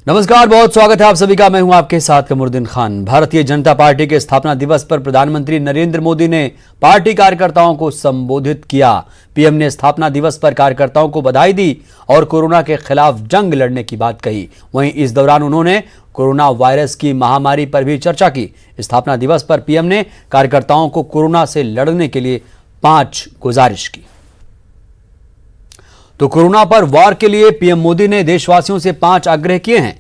नमस्कार, बहुत स्वागत है आप सभी का। मैं हूं आपके साथ कमरुद्दीन खान। भारतीय जनता पार्टी के स्थापना दिवस पर प्रधानमंत्री नरेंद्र मोदी ने पार्टी कार्यकर्ताओं को संबोधित किया। पीएम ने स्थापना दिवस पर कार्यकर्ताओं को बधाई दी और कोरोना के खिलाफ जंग लड़ने की बात कही। वहीं इस दौरान उन्होंने कोरोना वायरस की महामारी पर भी चर्चा की। स्थापना दिवस पर पीएम ने कार्यकर्ताओं को कोरोना से लड़ने के लिए 5 गुजारिश की। तो कोरोना पर वार के लिए पीएम मोदी ने देशवासियों से 5 आग्रह किए हैं।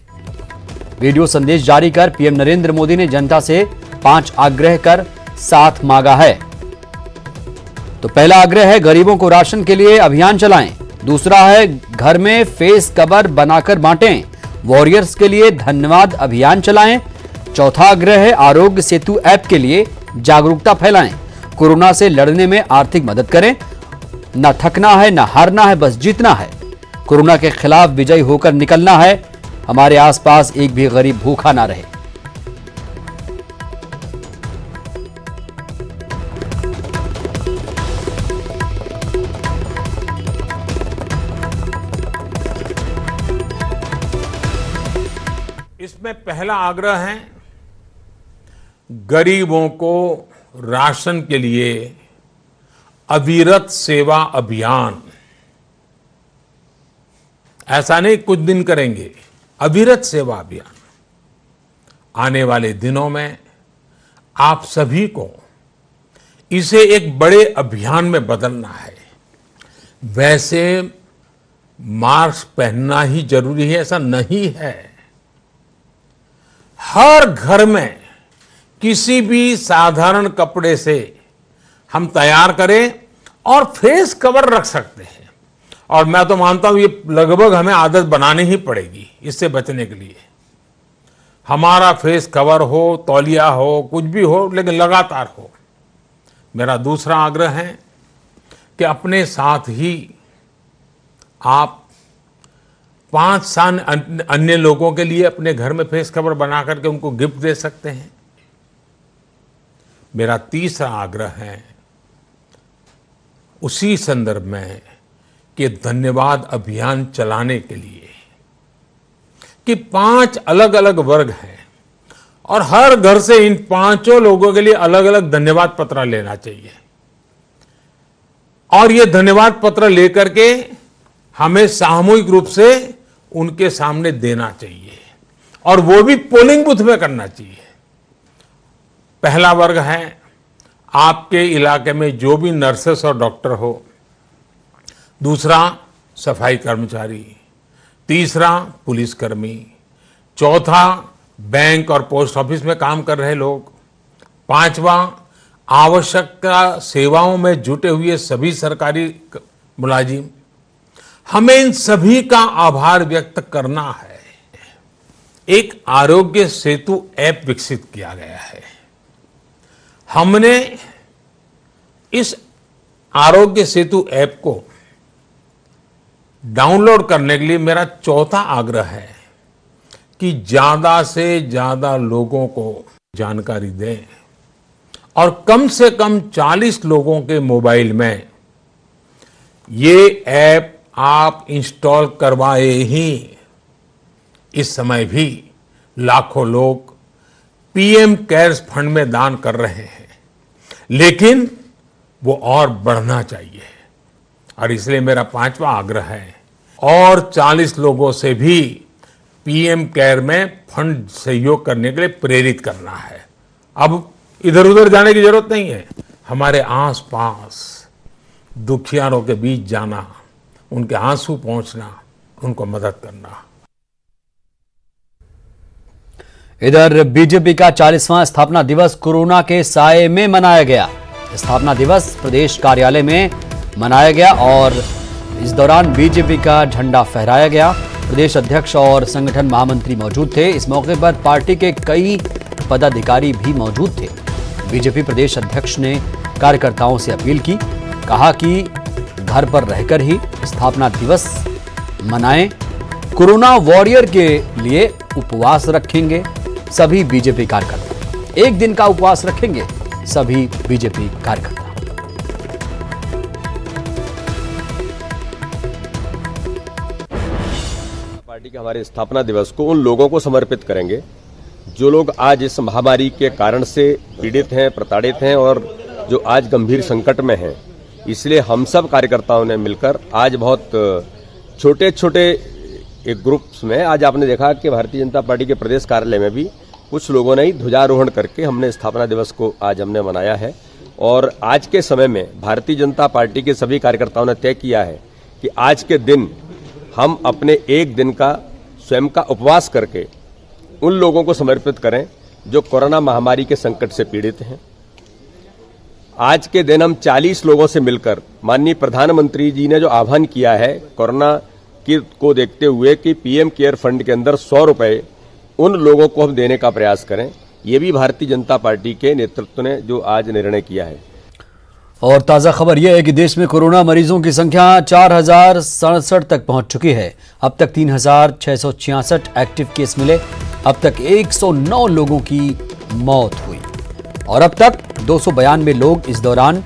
वीडियो संदेश जारी कर पीएम नरेंद्र मोदी ने जनता से 5 आग्रह कर साथ मांगा है। तो पहला आग्रह है गरीबों को राशन के लिए अभियान चलाएं। दूसरा है घर में फेस कवर बनाकर बांटें। वॉरियर्स के लिए धन्यवाद अभियान चलाएं। चौथा आग्रह है आरोग्य सेतु ऐप के लिए जागरूकता फैलाएं। कोरोना से लड़ने में आर्थिक मदद करें। न थकना है, न हारना है, बस जीतना है। कोरोना के खिलाफ विजयी होकर निकलना है। हमारे आसपास एक भी गरीब भूखा ना रहे। इसमें पहला आग्रह है गरीबों को राशन के लिए अविरत सेवा अभियान। ऐसा नहीं कुछ दिन करेंगे, अविरत सेवा अभियान। आने वाले दिनों में आप सभी को इसे एक बड़े अभियान में बदलना है। वैसे मास्क पहनना ही जरूरी है ऐसा नहीं है। हर घर में किसी भी साधारण कपड़े से हम तैयार करें और फेस कवर रख सकते हैं। और मैं तो मानता हूं ये लगभग हमें आदत बनानी ही पड़ेगी इससे बचने के लिए। हमारा फेस कवर हो, तौलिया हो, कुछ भी हो, लेकिन लगातार हो। मेरा दूसरा आग्रह है कि अपने साथ ही आप 5 अन्य लोगों के लिए अपने घर में फेस कवर बना करके उनको गिफ्ट दे सकते हैं। मेरा तीसरा आग्रह है उसी संदर्भ में कि धन्यवाद अभियान चलाने के लिए कि 5 अलग अलग वर्ग हैं और हर घर से इन 5 लोगों के लिए अलग अलग धन्यवाद पत्र लेना चाहिए। और ये धन्यवाद पत्र लेकर के हमें सामूहिक रूप से उनके सामने देना चाहिए और वो भी पोलिंग बूथ में करना चाहिए। पहला वर्ग है आपके इलाके में जो भी नर्सेस और डॉक्टर हो। दूसरा सफाई कर्मचारी। तीसरा पुलिसकर्मी। चौथा बैंक और पोस्ट ऑफिस में काम कर रहे लोग। 5वां आवश्यक सेवाओं में जुटे हुए सभी सरकारी मुलाजिम। हमें इन सभी का आभार व्यक्त करना है। एक आरोग्य सेतु ऐप विकसित किया गया है। हमने इस आरोग्य सेतु ऐप को डाउनलोड करने के लिए मेरा चौथा आग्रह है कि ज्यादा से ज्यादा लोगों को जानकारी दें और कम से कम 40 लोगों के मोबाइल में ये ऐप आप इंस्टॉल करवाए ही। इस समय भी लाखों लोग पीएम केयर्स फंड में दान कर रहे हैं, लेकिन वो और बढ़ना चाहिए। और इसलिए मेरा 5वां आग्रह है और 40 लोगों से भी पीएम केयर में फंड सहयोग करने के लिए प्रेरित करना है। अब इधर उधर जाने की जरूरत नहीं है। हमारे आसपास दुखियारों के बीच जाना, उनके आंसू पहुंचना, उनको मदद करना। इधर बीजेपी का 40वां स्थापना दिवस कोरोना के साए में मनाया गया। स्थापना दिवस प्रदेश कार्यालय में मनाया गया और इस दौरान बीजेपी का झंडा फहराया गया। प्रदेश अध्यक्ष और संगठन महामंत्री मौजूद थे। इस मौके पर पार्टी के कई पदाधिकारी भी मौजूद थे। बीजेपी प्रदेश अध्यक्ष ने कार्यकर्ताओं से अपील की, कहा कि घर पर रहकर ही स्थापना दिवस मनाएं। कोरोना वॉरियर के लिए उपवास रखेंगे सभी बीजेपी कार्यकर्ता। 1 दिन का उपवास रखेंगे सभी बीजेपी कार्यकर्ता। पार्टी के हमारे स्थापना दिवस को उन लोगों को समर्पित करेंगे जो लोग आज इस महामारी के कारण से पीड़ित हैं, प्रताड़ित हैं और जो आज गंभीर संकट में हैं। इसलिए हम सब कार्यकर्ताओं ने मिलकर आज बहुत छोटे छोटे एक ग्रुप्स में आज आपने देखा कि भारतीय जनता पार्टी के प्रदेश कार्यालय में भी कुछ लोगों ने ही ध्वजारोहण करके हमने स्थापना दिवस को आज हमने मनाया है। और आज के समय में भारतीय जनता पार्टी के सभी कार्यकर्ताओं ने तय किया है कि आज के दिन हम अपने एक दिन का स्वयं का उपवास करके उन लोगों को समर्पित करें जो कोरोना महामारी के संकट से पीड़ित हैं। आज के दिन हम 40 लोगों से मिलकर माननीय प्रधानमंत्री जी ने जो आह्वान किया है कोरोना को देखते हुए कि पीएम केयर फंड के अंदर 100 रुपए उन लोगों को हम देने का प्रयास करें, ये भी भारतीय जनता पार्टी के नेतृत्व ने जो आज निर्णय किया है। और ताजा खबर यह है कि देश में कोरोना मरीजों की संख्या 4067 तक पहुंच चुकी है। अब तक 3666 एक्टिव केस मिले। अब तक 109 लोगों की मौत हुई और अब तक 292 लोग इस दौरान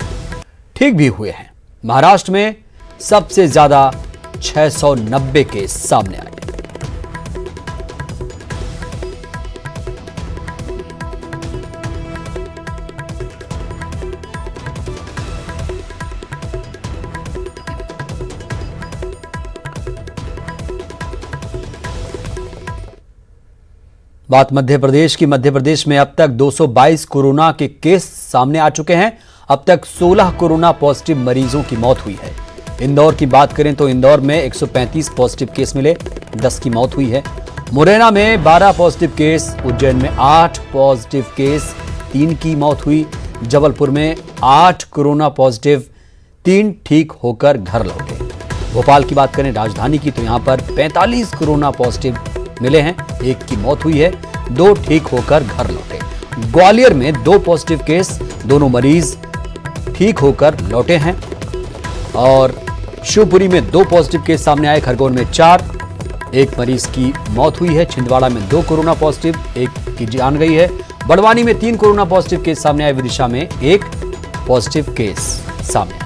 ठीक भी हुए हैं। महाराष्ट्र में सबसे ज्यादा 690 केस सामने आए। बात मध्य प्रदेश की। मध्य प्रदेश में अब तक 222 कोरोना के केस सामने आ चुके हैं। अब तक 16 कोरोना पॉजिटिव मरीजों की मौत हुई है। इंदौर की बात करें तो इंदौर में 135 पॉजिटिव केस मिले, 10 की मौत हुई है। मुरैना में 12 पॉजिटिव केस, उज्जैन में 8 पॉजिटिव केस, 3 की मौत हुई। जबलपुर में 8 कोरोना पॉजिटिव, 3 ठीक होकर घर लौटे। भोपाल की बात करें राजधानी की तो यहां पर 45 कोरोना पॉजिटिव मिले हैं, 1 की मौत हुई है, 2 ठीक होकर घर लौटे। ग्वालियर में 2 पॉजिटिव केस, दोनों मरीज ठीक होकर लौटे हैं। और शिवपुरी में 2 पॉजिटिव केस सामने आए, खरगोन में 4, 1 मरीज की मौत हुई है। छिंदवाड़ा में 2 कोरोना पॉजिटिव, 1 की जान गई है। बड़वानी में 3 कोरोना पॉजिटिव केस सामने आए। विदिशा में 1 पॉजिटिव केस सामने आया।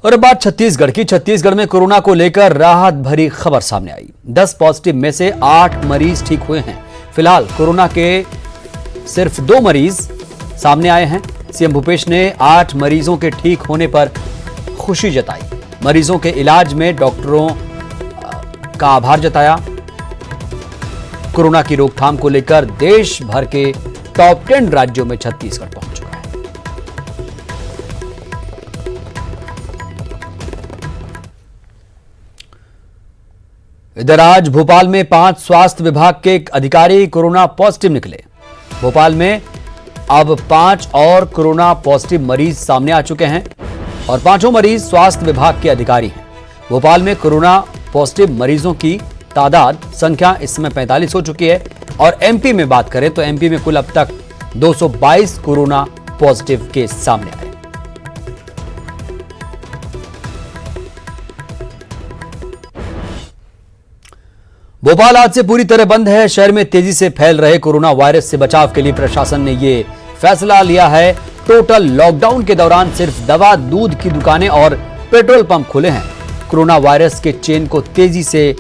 और अब बात छत्तीसगढ़ की। छत्तीसगढ़ में कोरोना को लेकर राहत भरी खबर सामने आई। 10 पॉजिटिव में से 8 मरीज ठीक हुए हैं। फिलहाल कोरोना के सिर्फ 2 मरीज सामने आए हैं। सीएम भूपेश ने 8 मरीजों के ठीक होने पर खुशी जताई। मरीजों के इलाज में डॉक्टरों का आभार जताया। कोरोना की रोकथाम को लेकर देश भर के टॉप 10 राज्यों में छत्तीसगढ़ पहुंच चुका है। इधर आज भोपाल में 5 स्वास्थ्य विभाग के अधिकारी कोरोना पॉजिटिव निकले। भोपाल में अब 5 और कोरोना पॉजिटिव मरीज सामने आ चुके हैं और 5 मरीज स्वास्थ्य विभाग के अधिकारी हैं। भोपाल में कोरोना पॉजिटिव मरीजों की तादाद संख्या इस समय 45 हो चुकी है। और एमपी में बात करें तो एमपी में कुल अब तक 222 कोरोना पॉजिटिव केस सामने आए। भोपाल आज से पूरी तरह बंद है। शहर में तेजी से फैल रहे कोरोना वायरस से बचाव के लिए प्रशासन ने ये फैसला लिया है। टोटल लॉकडाउन के दौरान सिर्फ दवा, दूध की दुकानें और पेट्रोल पंप खुले हैं। कोरोना वायरस के चेन को तेजी से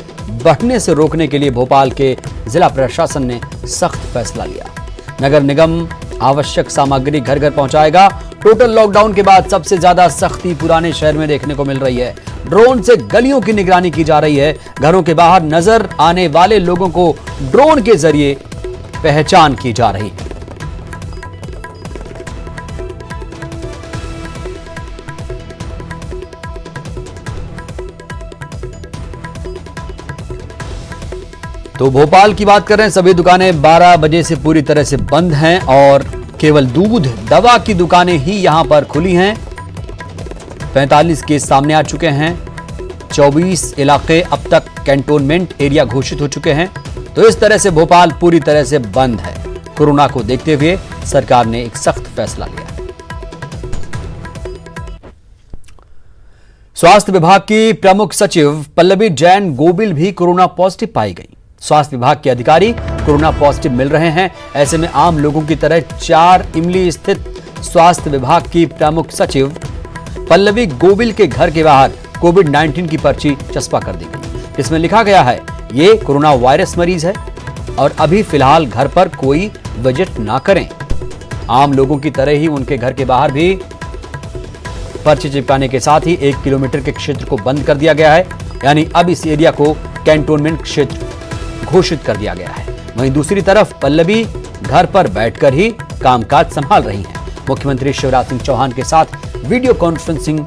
बढ़ने से रोकने के लिए भोपाल के जिला प्रशासन ने सख्त फैसला लिया। नगर निगम आवश्यक सामग्री घर घर पहुंचाएगा। टोटल लॉकडाउन के बाद सबसे ज्यादा सख्ती पुराने शहर में देखने को मिल रही है। ड्रोन से गलियों की निगरानी की जा रही है। घरों के बाहर नजर आने वाले लोगों को ड्रोन के जरिए पहचान की जा रही है। तो भोपाल की बात कर रहे हैं, सभी दुकानें 12 बजे से पूरी तरह से बंद हैं और केवल दूध, दवा की दुकानें ही यहां पर खुली हैं। 45 केस सामने आ चुके हैं। 24 इलाके अब तक कैंटोनमेंट एरिया घोषित हो चुके हैं। तो इस तरह से भोपाल पूरी तरह से बंद है। कोरोना को देखते हुए सरकार ने एक सख्त फैसला लिया। स्वास्थ्य विभाग की प्रमुख सचिव पल्लवी जैन गोबिल भी कोरोना पॉजिटिव पाई गई। स्वास्थ्य विभाग के अधिकारी कोरोना पॉजिटिव मिल रहे हैं। ऐसे में आम लोगों की तरह 4 इमली स्थित स्वास्थ्य विभाग की प्रमुख सचिव पल्लवी गोविल के घर के बाहर कोविड-19 की पर्ची चस्पा कर दी गई। इसमें लिखा गया है, ये कोरोना वायरस मरीज है और अभी फिलहाल घर पर कोई विजिट ना करें। आम लोगों की तरह ही उनके घर के बाहर भी पर्ची चिपकाने के साथ ही 1 किलोमीटर के क्षेत्र को बंद कर दिया गया है, यानी अब इस एरिया को कैंटोनमेंट क्षेत्र घोषित कर दिया गया है। वहीं दूसरी तरफ पल्लवी घर पर बैठकर ही कामकाज संभाल रही हैं। मुख्यमंत्री शिवराज सिंह चौहान के साथ वीडियो कॉन्फ्रेंसिंग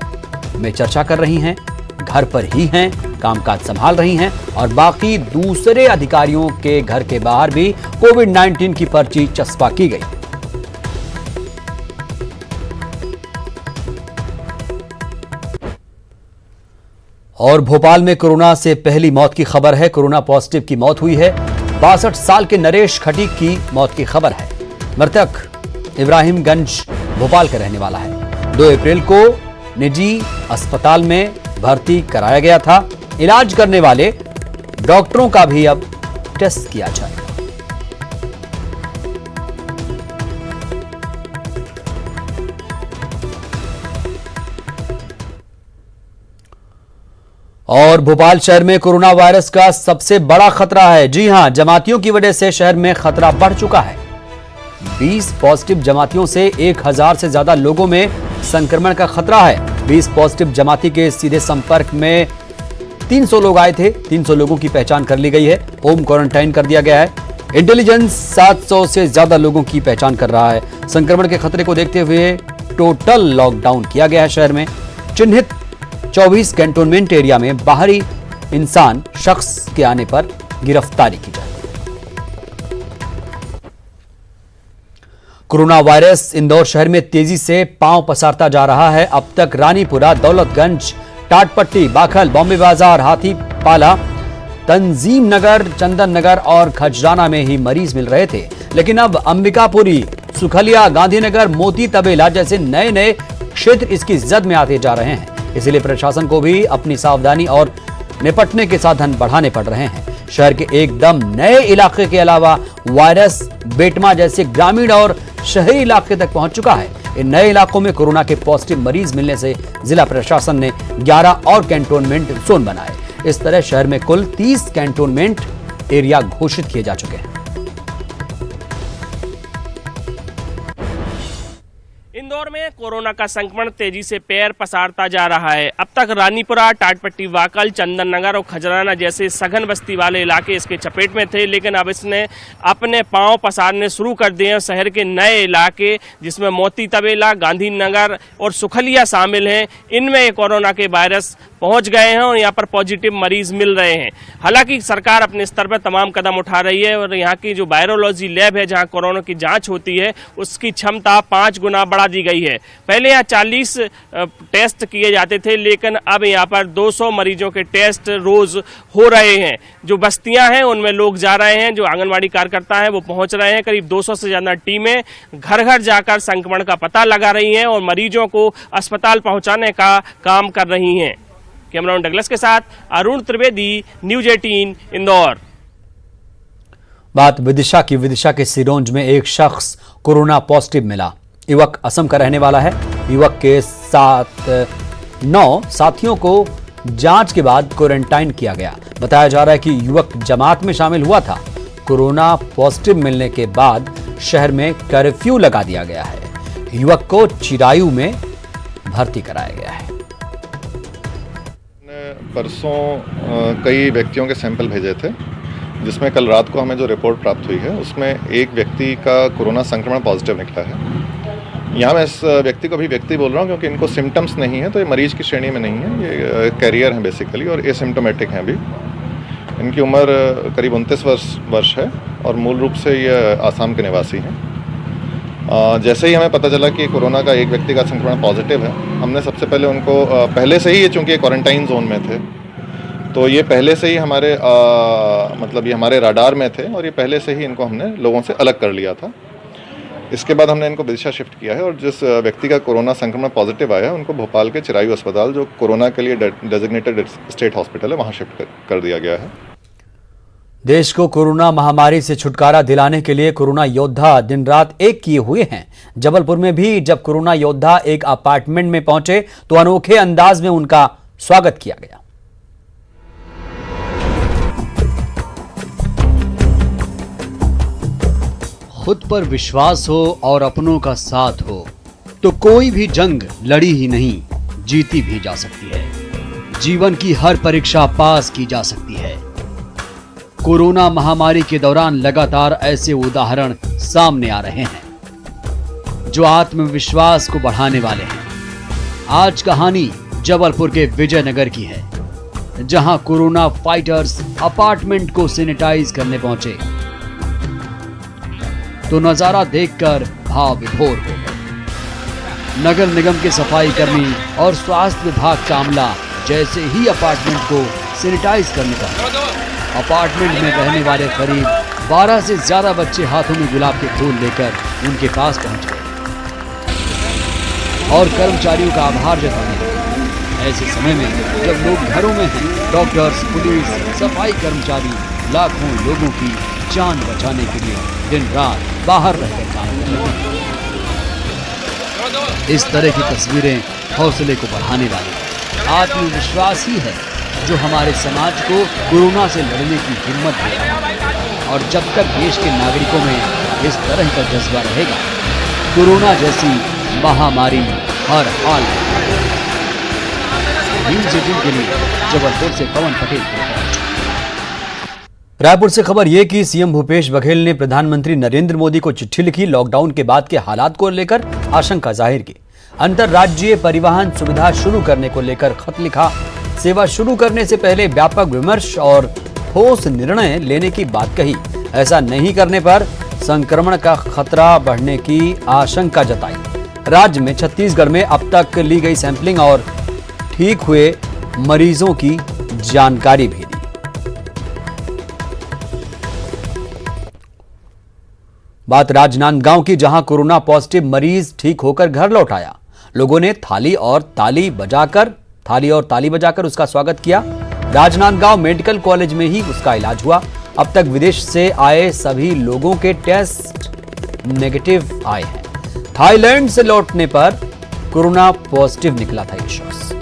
में चर्चा कर रही हैं, घर पर ही हैं, कामकाज संभाल रही हैं और बाकी दूसरे अधिकारियों के घर के बाहर भी कोविड-19 की पर्ची चस्पा की गई। और भोपाल में कोरोना से पहली मौत की खबर है। कोरोना पॉजिटिव की मौत हुई है। 62 साल के नरेश खटीक की मौत की खबर है। मृतक इब्राहिमगंज भोपाल का रहने वाला है। 2 अप्रैल को निजी अस्पताल में भर्ती कराया गया था। इलाज करने वाले डॉक्टरों का भी अब टेस्ट किया जाएगा। और भोपाल शहर में कोरोना वायरस का सबसे बड़ा खतरा है। जी हां, जमातियों की वजह से शहर में खतरा बढ़ चुका है। 20 पॉजिटिव जमातियों से 1000 से ज्यादा लोगों में संक्रमण का खतरा है। 20 पॉजिटिव जमाती के सीधे संपर्क में 300 लोग आए थे। 300 लोगों की पहचान कर ली गई है। होम क्वारंटाइन कर दिया गया है। इंटेलिजेंस 700 से ज्यादा लोगों की पहचान कर रहा है। संक्रमण के खतरे को देखते हुए टोटल लॉकडाउन किया गया है। शहर में चिन्हित 24 कैंटोनमेंट एरिया में बाहरी इंसान शख्स के आने पर गिरफ्तारी की जाएगी। कोरोना वायरस इंदौर शहर में तेजी से पांव पसारता जा रहा है। अब तक रानीपुरा, दौलतगंज, टाटपट्टी, बाखल, बॉम्बे बाजार, हाथीपाला, तंजीम नगर, चंदन नगर और खजराना में ही मरीज मिल रहे थे, लेकिन अब अंबिकापुरी, सुखलिया, गांधीनगर, मोती तबेला जैसे नए नए क्षेत्र इसकी जद में आते जा रहे हैं। इसलिए प्रशासन को भी अपनी सावधानी और निपटने के साधन बढ़ाने पड़ रहे हैं। शहर के एकदम नए इलाके के अलावा वायरस बेटमा जैसे ग्रामीण और शहरी इलाके तक पहुंच चुका है। इन नए इलाकों में कोरोना के पॉजिटिव मरीज मिलने से जिला प्रशासन ने 11 और कैंटोनमेंट जोन बनाए। इस तरह शहर में कुल 30 कैंटोनमेंट एरिया घोषित किए जा चुके हैं। इंदौर में कोरोना का संक्रमण तेजी से पैर पसारता जा रहा है। अब तक रानीपुरा, टाटपट्टी, वाकल, चंदन नगर और खजराना जैसे सघन बस्ती वाले इलाके इसके चपेट में थे, लेकिन अब इसने अपने पांव पसारने शुरू कर दिए हैं। शहर के नए इलाके जिसमें मोती तबेला, गांधीनगर और सुखलिया शामिल हैं, इनमें कोरोना के वायरस पहुंच गए हैं और यहाँ पर पॉजिटिव मरीज मिल रहे हैं। हालांकि सरकार अपने स्तर पर तमाम कदम उठा रही है और यहाँ की जो वायरोलॉजी लैब है जहाँ कोरोना की जांच होती है उसकी क्षमता 5 गुना बढ़ा दी गई है। पहले यहाँ 40 टेस्ट किए जाते थे, लेकिन अब यहाँ पर 200 मरीजों के टेस्ट रोज हो रहे हैं। जो बस्तियां हैं उनमें लोग जा रहे हैं, जो आंगनबाड़ी कार्यकर्ता हैं वो पहुंच रहे हैं। करीब 200 से ज्यादा टीमें घर घर जाकर संक्रमण का पता लगा रही हैं और मरीजों को अस्पताल पहुंचाने का काम कर रही हैं। कैमरामैन डगलस के साथ अरुण त्रिवेदी, न्यूज 18 इंदौर। बात विदिशा की। विदिशा के सिरोंज में एक शख्स कोरोना पॉजिटिव मिला। युवक असम का रहने वाला है। युवक के साथ 9 साथियों को जांच के बाद क्वारंटाइन किया गया। बताया जा रहा है कि युवक जमात में शामिल हुआ था। कोरोना पॉजिटिव मिलने के बाद शहर में कर्फ्यू लगा दिया गया है। युवक को चिरायू में भर्ती कराया गया है। परसों कई व्यक्तियों के सैंपल भेजे थे, जिसमें कल रात को हमें जो रिपोर्ट प्राप्त हुई है उसमें एक व्यक्ति का कोरोना संक्रमण पॉजिटिव निकला है। यहाँ मैं इस व्यक्ति को भी व्यक्ति बोल रहा हूँ क्योंकि इनको सिम्टम्स नहीं है, तो ये मरीज की श्रेणी में नहीं है, ये कैरियर हैं बेसिकली और एसिम्टोमेटिक हैं। अभी इनकी उम्र करीब 29 वर्ष है और मूल रूप से ये आसाम के निवासी हैं। जैसे ही हमें पता चला कि कोरोना का एक व्यक्ति का संक्रमण पॉजिटिव है, हमने सबसे पहले उनको पहले से ही ये चूँकि क्वारंटाइन जोन में थे तो ये पहले से ही हमारे मतलब ये हमारे राडार में थे और ये पहले से ही इनको हमने लोगों से अलग कर लिया था। इसके बाद हमने इनको विदिशा शिफ्ट किया है और जिस व्यक्ति का कोरोना संक्रमण पॉजिटिव आया है उनको भोपाल के चिरायू अस्पताल, जो कोरोना के लिए डेजिग्नेटेड स्टेट हॉस्पिटल है, वहाँ शिफ्ट कर दिया गया है। देश को कोरोना महामारी से छुटकारा दिलाने के लिए कोरोना योद्धा दिन रात एक किए हुए हैं। जबलपुर में भी जब कोरोना योद्धा एक अपार्टमेंट में पहुंचे तो अनोखे अंदाज में उनका स्वागत किया गया। खुद पर विश्वास हो और अपनों का साथ हो तो कोई भी जंग लड़ी ही नहीं, जीती भी जा सकती है। जीवन की हर परीक्षा पास की जा सकती है। कोरोना महामारी के दौरान लगातार ऐसे उदाहरण सामने आ रहे हैं जो आत्मविश्वास को बढ़ाने वाले हैं। आज कहानी जबलपुर के विजयनगर की है, जहां कोरोना फाइटर्स अपार्टमेंट को सैनिटाइज करने पहुंचे तो नजारा देखकर भाव विभोर हो गए। नगर निगम के सफाई कर्मी और स्वास्थ्य विभाग का अमला जैसे ही अपार्टमेंट को सैनिटाइज करने का, अपार्टमेंट में रहने वाले करीब 12 से ज्यादा बच्चे हाथों में गुलाब के फूल लेकर उनके पास पहुंच गए और कर्मचारियों का आभार जताने लगे। ऐसे समय में जब लोग घरों में हैं, डॉक्टर्स, पुलिस, सफाई कर्मचारी लाखों लोगों की जान बचाने के लिए दिन रात बाहर रहकर काम कर रहे हैं। इस तरह की तस्वीरें हौसले को बढ़ाने वाली, आत्मविश्वास ही है जो हमारे समाज को कोरोना से लड़ने की हिम्मत दे रहा है। और जब तक देश के नागरिकों में इस तरह का जज्बा रहेगा, कोरोना जैसी महामारी हर हाल में। न्यूज़ 18 के लिए जबलपुर से पवन पटेल की रिपोर्ट। रायपुर से खबर यह कि सीएम भूपेश बघेल ने प्रधानमंत्री नरेंद्र मोदी को चिट्ठी लिखी, लॉकडाउन के बाद के हालात को लेकर आशंका जाहिर की। अंतरराज्यीय परिवहन सुविधा शुरू करने को लेकर खत लिखा। सेवा शुरू करने से पहले व्यापक विमर्श और ठोस निर्णय लेने की बात कही। ऐसा नहीं करने पर संक्रमण का खतरा बढ़ने की आशंका जताई। राज्य में छत्तीसगढ़ में अब तक ली गई सैंपलिंग और ठीक हुए मरीजों की जानकारी भी दी। बात राजनांदगांव की, जहां कोरोना पॉजिटिव मरीज ठीक होकर घर लौट आया। लोगों ने थाली और ताली बजाकर उसका स्वागत किया। राजनांदगांव मेडिकल कॉलेज में ही उसका इलाज हुआ। अब तक विदेश से आए सभी लोगों के टेस्ट नेगेटिव आए हैं। थाईलैंड से लौटने पर कोरोना पॉजिटिव निकला था ये शख्स।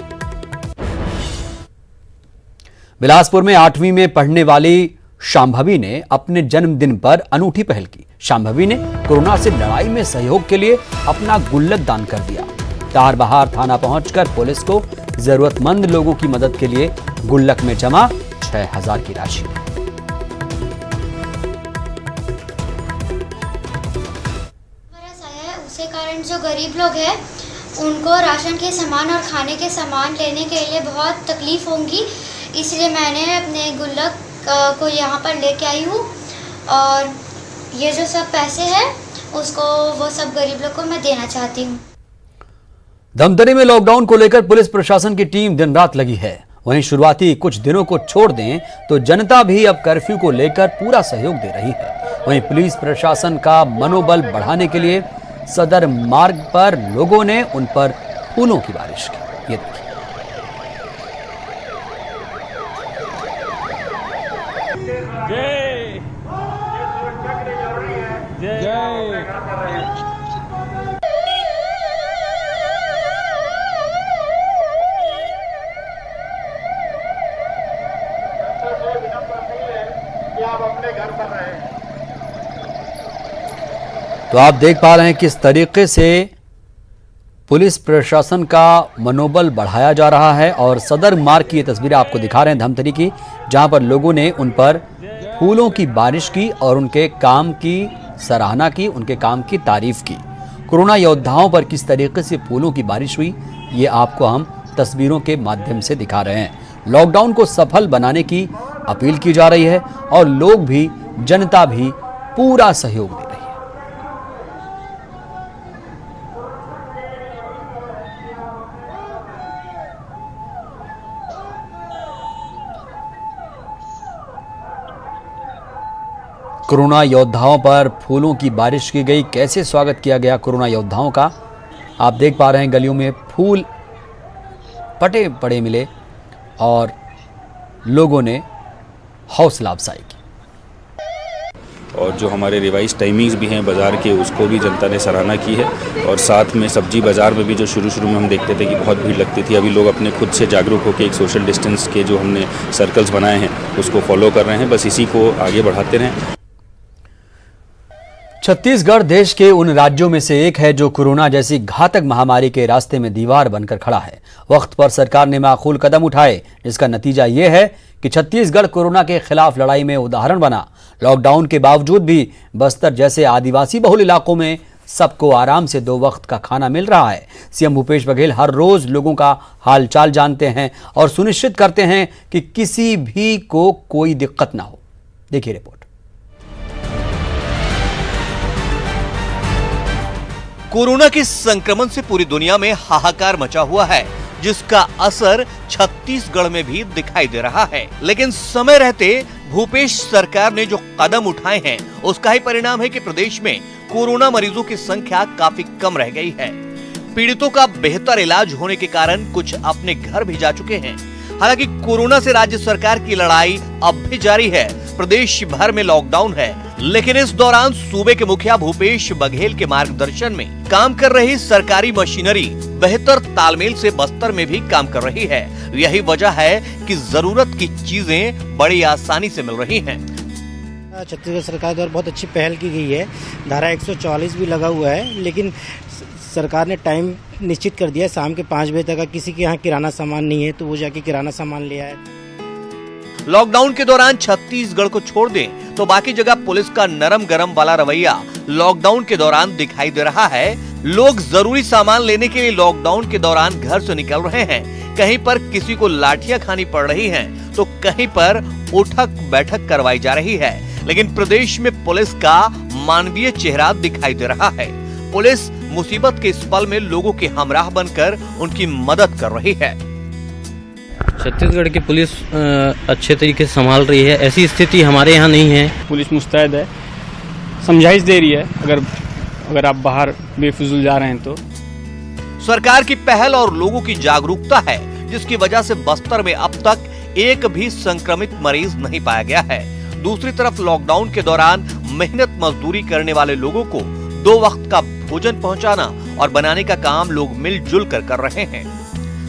बिलासपुर में 8वीं में पढ़ने वाली शांभवी ने अपने जन्मदिन पर अनूठी पहल की। शांभवी ने कोरोना से लड़ाई में सहयोग के लिए अपना गुल्लक दान कर दिया। तारबहार थाना पहुंचकर पुलिस को जरूरतमंद लोगों की मदद के लिए गुल्लक में जमा 6000 की राशि। उसके कारण जो गरीब लोग हैं उनको राशन के सामान और खाने के सामान लेने के लिए बहुत तकलीफ होगी, इसलिए मैंने अपने गुल्लक को यहाँ पर लेके आई हूँ। और ये जो सब पैसे हैं उसको वो सब गरीब लोग को मैं देना चाहती हूँ। धमतरी में लॉकडाउन को लेकर पुलिस प्रशासन की टीम दिन रात लगी है। वहीं शुरुआती कुछ दिनों को छोड़ दें तो जनता भी अब कर्फ्यू को लेकर पूरा सहयोग दे रही है। वहीं पुलिस प्रशासन का मनोबल बढ़ाने के लिए सदर मार्ग पर लोगों ने उन पर फूलों की बारिश की। ये देखिए। तो आप देख पा रहे हैं किस तरीके से पुलिस प्रशासन का मनोबल बढ़ाया जा रहा है। और सदर मार्ग की ये तस्वीरें आपको दिखा रहे हैं धमतरी की, जहां पर लोगों ने उन पर फूलों की बारिश की और उनके काम की सराहना की, उनके काम की तारीफ की। कोरोना योद्धाओं पर किस तरीके से फूलों की बारिश हुई, ये आपको हम तस्वीरों के माध्यम से दिखा रहे हैं। लॉकडाउन को सफल बनाने की अपील की जा रही है और लोग भी, जनता भी पूरा सहयोग दे रही है। कोरोना योद्धाओं पर फूलों की बारिश की गई। कैसे स्वागत किया गया कोरोना योद्धाओं का, आप देख पा रहे हैं। गलियों में फूल पटे पड़े मिले और लोगों ने हौसला अफजाई की। और जो हमारे रिवाइज टाइमिंग्स भी हैं बाज़ार के, उसको भी जनता ने सराहना की है। और साथ में सब्जी बाज़ार में भी जो शुरू में हम देखते थे कि बहुत भीड़ लगती थी, अभी लोग अपने खुद से जागरूक होकर एक सोशल डिस्टेंस के जो हमने सर्कल्स बनाए हैं उसको फॉलो कर रहे हैं। बस इसी को आगे बढ़ाते रहें। छत्तीसगढ़ देश के उन राज्यों में से एक है जो कोरोना जैसी घातक महामारी के रास्ते में दीवार बनकर खड़ा है। वक्त पर सरकार ने माकूल कदम उठाए, जिसका नतीजा ये है कि छत्तीसगढ़ कोरोना के खिलाफ लड़ाई में उदाहरण बना। लॉकडाउन के बावजूद भी बस्तर जैसे आदिवासी बहुल इलाकों में सबको आराम से 2 वक्त का खाना मिल रहा है। सीएम भूपेश बघेल हर रोज लोगों का हालचाल जानते हैं और सुनिश्चित करते हैं कि किसी भी को कोई दिक्कत ना हो। देखिए रिपोर्ट। कोरोना के संक्रमण से पूरी दुनिया में हाहाकार मचा हुआ है, जिसका असर छत्तीसगढ़ में भी दिखाई दे रहा है। लेकिन समय रहते भूपेश सरकार ने जो कदम उठाए हैं, उसका ही परिणाम है कि प्रदेश में कोरोना मरीजों की संख्या काफी कम रह गई है। पीड़ितों का बेहतर इलाज होने के कारण कुछ अपने घर भी जा चुके हैं। हालांकि कोरोना से राज्य सरकार की लड़ाई अब भी जारी है। प्रदेश भर में लॉकडाउन है, लेकिन इस दौरान सूबे के मुखिया भूपेश बघेल के मार्गदर्शन में काम कर रही सरकारी मशीनरी बेहतर तालमेल से बस्तर में भी काम कर रही है। यही वजह है कि जरूरत की चीजें बड़ी आसानी से मिल रही हैं। छत्तीसगढ़ सरकार द्वारा बहुत अच्छी पहल की गई है। धारा 144 भी लगा हुआ है, लेकिन सरकार ने टाइम निश्चित कर दिया है शाम के 5 बजे तक। किसी के यहाँ किराना सामान नहीं है तो वो जाके किराना सामान ले आए। लॉकडाउन के दौरान छत्तीसगढ़ को छोड़ दें तो बाकी जगह पुलिस का नरम गरम वाला रवैया लॉकडाउन के दौरान दिखाई दे रहा है। लोग जरूरी सामान लेने के लिए लॉकडाउन के दौरान घर से निकल रहे हैं। कहीं पर किसी को लाठियां खानी पड़ रही हैं, तो कहीं पर उठक बैठक करवाई जा रही है। लेकिन प्रदेश में पुलिस का मानवीय चेहरा दिखाई दे रहा है। पुलिस मुसीबत के इस पल में लोगों के हमराह बनकर उनकी मदद कर रही है। छत्तीसगढ़ की पुलिस अच्छे तरीके से संभाल रही है। ऐसी स्थिति हमारे यहाँ नहीं है। पुलिस मुस्तैद है, समझाइश दे रही है अगर आप बाहर बेफिजूल जा रहे हैं तो। सरकार की पहल और लोगों की जागरूकता है, जिसकी वजह से बस्तर में अब तक एक भी संक्रमित मरीज नहीं पाया गया है। दूसरी तरफ लॉकडाउन के दौरान मेहनत मजदूरी करने वाले लोगों को 2 वक्त का भोजन पहुंचाना और बनाने का काम लोग मिलजुल कर रहे हैं।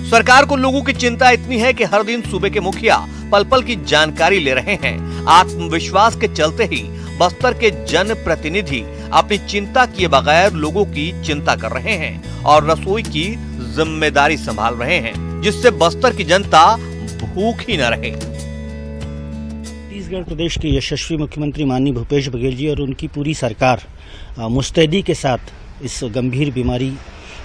सरकार को लोगों की चिंता इतनी है कि हर दिन सूबे के मुखिया पल पल की जानकारी ले रहे हैं। आत्मविश्वास के चलते ही बस्तर के जन प्रतिनिधि अपनी चिंता किए बगैर लोगों की चिंता कर रहे हैं और रसोई की जिम्मेदारी संभाल रहे हैं, जिससे बस्तर की जनता भूखी न रहे। छत्तीसगढ़ प्रदेश के यशस्वी मुख्यमंत्री माननीय भूपेश बघेल जी और उनकी पूरी सरकार मुस्तैदी के साथ इस गंभीर बीमारी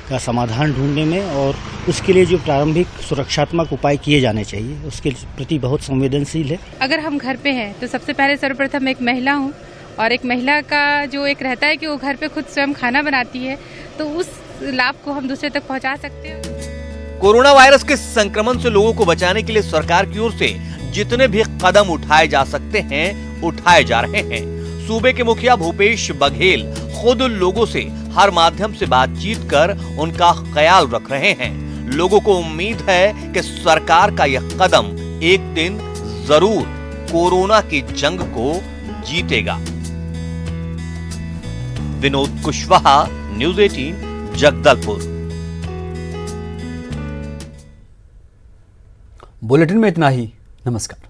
का समाधान ढूंढने में और उसके लिए जो प्रारंभिक सुरक्षात्मक उपाय किए जाने चाहिए उसके प्रति बहुत संवेदनशील है। अगर हम घर पे हैं तो सबसे पहले सर्वप्रथम एक महिला हूँ और एक महिला का जो एक रहता है कि वो घर पे खुद स्वयं खाना बनाती है, तो उस लाभ को हम दूसरे तक पहुँचा सकते हैं। कोरोना वायरस के संक्रमण से लोगों को बचाने के लिए सरकार की ओर से जितने भी कदम उठाए जा सकते हैं उठाए जा रहे हैं। सूबे के मुखिया भूपेश बघेल खुद लोगों से हर माध्यम से बातचीत कर उनका ख्याल रख रहे हैं। लोगों को उम्मीद है कि सरकार का यह कदम एक दिन जरूर कोरोना की जंग को जीतेगा। विनोद कुशवाहा, न्यूज़ 18, जगदलपुर। बुलेटिन में इतना ही। नमस्कार।